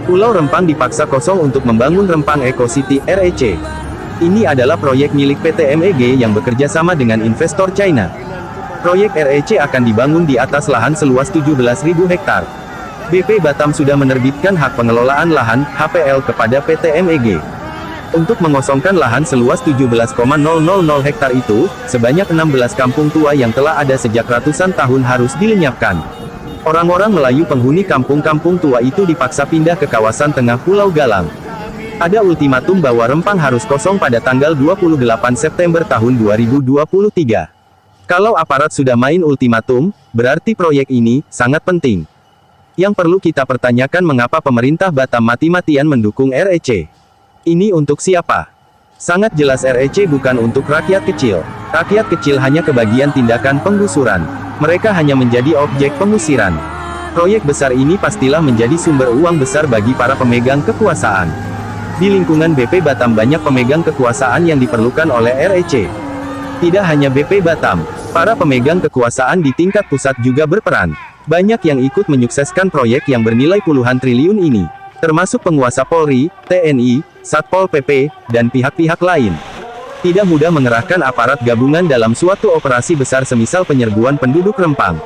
Pulau Rempang dipaksa kosong untuk membangun Rempang Eco City (REC). Ini adalah proyek milik PT MEG yang bekerja sama dengan investor China. Proyek REC akan dibangun di atas lahan seluas 17.000 hektar. BP Batam sudah menerbitkan hak pengelolaan lahan (HPL) kepada PT MEG. Untuk mengosongkan lahan seluas 17,000 hektar itu, sebanyak 16 kampung tua yang telah ada sejak ratusan tahun harus dilenyapkan. Orang-orang Melayu penghuni kampung-kampung tua itu dipaksa pindah ke kawasan tengah Pulau Galang. Ada ultimatum bahwa Rempang harus kosong pada tanggal 28 September tahun 2023. Kalau aparat sudah main ultimatum, berarti proyek ini sangat penting. Yang perlu kita pertanyakan mengapa pemerintah Batam mati-matian mendukung REC. Ini untuk siapa? Sangat jelas REC bukan untuk rakyat kecil. Rakyat kecil hanya kebagian tindakan penggusuran. Mereka hanya menjadi objek pengusiran. Proyek besar ini pastilah menjadi sumber uang besar bagi para pemegang kekuasaan. Di lingkungan BP Batam banyak pemegang kekuasaan yang diperlukan oleh REC. Tidak hanya BP Batam, para pemegang kekuasaan di tingkat pusat juga berperan. Banyak yang ikut menyukseskan proyek yang bernilai puluhan triliun ini, termasuk penguasa Polri, TNI, Satpol PP, dan pihak-pihak lain. Tidak mudah mengerahkan aparat gabungan dalam suatu operasi besar semisal penyerbuan penduduk Rempang.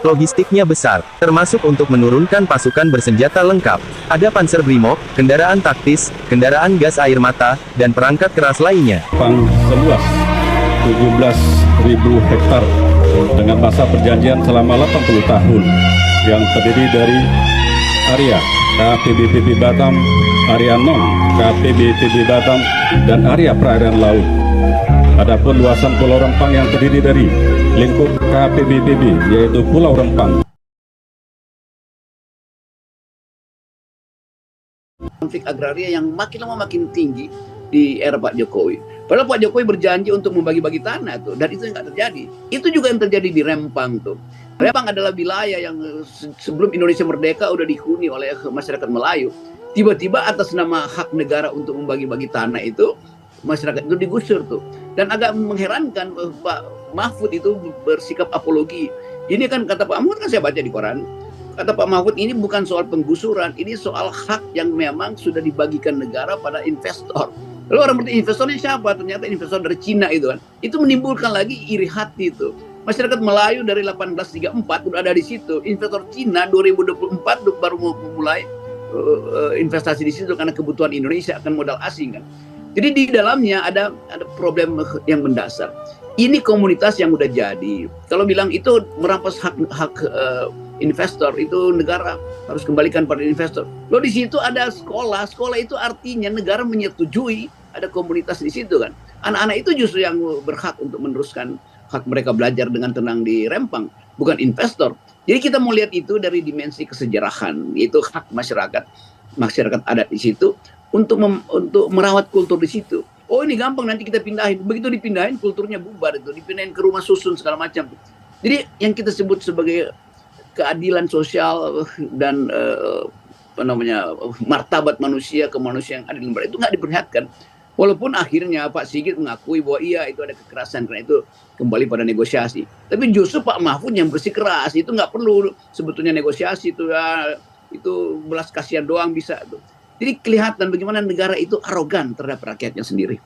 Logistiknya besar, termasuk untuk menurunkan pasukan bersenjata lengkap. Ada Panzer Brimob, kendaraan taktis, kendaraan gas air mata, dan perangkat keras lainnya. Rempang seluas 17.000 hektar dengan masa perjanjian selama 80 tahun yang terdiri dari area KPBPB Batam, area non KPBPB Batam, dan area perairan laut. Adapun luasan Pulau Rempang yang terdiri dari lingkup KPBPB yaitu Pulau Rempang. Konflik agraria yang makin lama makin tinggi di era Pak Jokowi. Padahal Pak Jokowi berjanji untuk membagi-bagi tanah tuh, dan itu nggak terjadi. Itu juga yang terjadi di Rempang tuh. Rempang adalah wilayah yang sebelum Indonesia merdeka udah dihuni oleh masyarakat Melayu. Tiba-tiba atas nama hak negara untuk membagi-bagi tanah itu, masyarakat itu digusur tuh. Dan agak mengherankan Pak Mahfud itu bersikap apologi. Ini kan kata Pak Mahfud, kan saya baca di koran. Kata Pak Mahfud, ini bukan soal penggusuran, ini soal hak yang memang sudah dibagikan negara pada investor. Lalu orang bertanya, investornya siapa? Ternyata investor dari Cina itu kan. Itu menimbulkan lagi iri hati itu. Masyarakat Melayu dari 1834 udah ada di situ. Investor Cina 2024 baru mau mulai investasi di situ karena kebutuhan Indonesia akan modal asing kan. Jadi di dalamnya ada problem yang mendasar. Ini komunitas yang udah jadi. Kalau bilang itu merampas hak investor, itu negara harus kembalikan pada investor. Loh di situ ada sekolah. Sekolah itu artinya negara menyetujui ada komunitas di situ kan. Anak-anak itu justru yang berhak untuk meneruskan hak mereka belajar dengan tenang di Rempang, bukan investor. Jadi kita mau lihat itu dari dimensi kesejarahan, yaitu hak masyarakat adat di situ untuk merawat kultur di situ. Oh ini gampang, nanti kita pindahin. Begitu dipindahin, kulturnya bubar itu, dipindahin ke rumah susun segala macam. Jadi yang kita sebut sebagai keadilan sosial dan martabat manusia, kemanusiaan yang adil dan beradab itu nggak diperlihatkan. Walaupun akhirnya Pak Sigit mengakui bahwa iya itu ada kekerasan, karena itu kembali pada negosiasi. Tapi justru Pak Mahfud yang bersikeras, itu nggak perlu sebetulnya negosiasi itu ya, itu belas kasihan doang bisa tuh. Jadi kelihatan bagaimana negara itu arogan terhadap rakyatnya sendiri.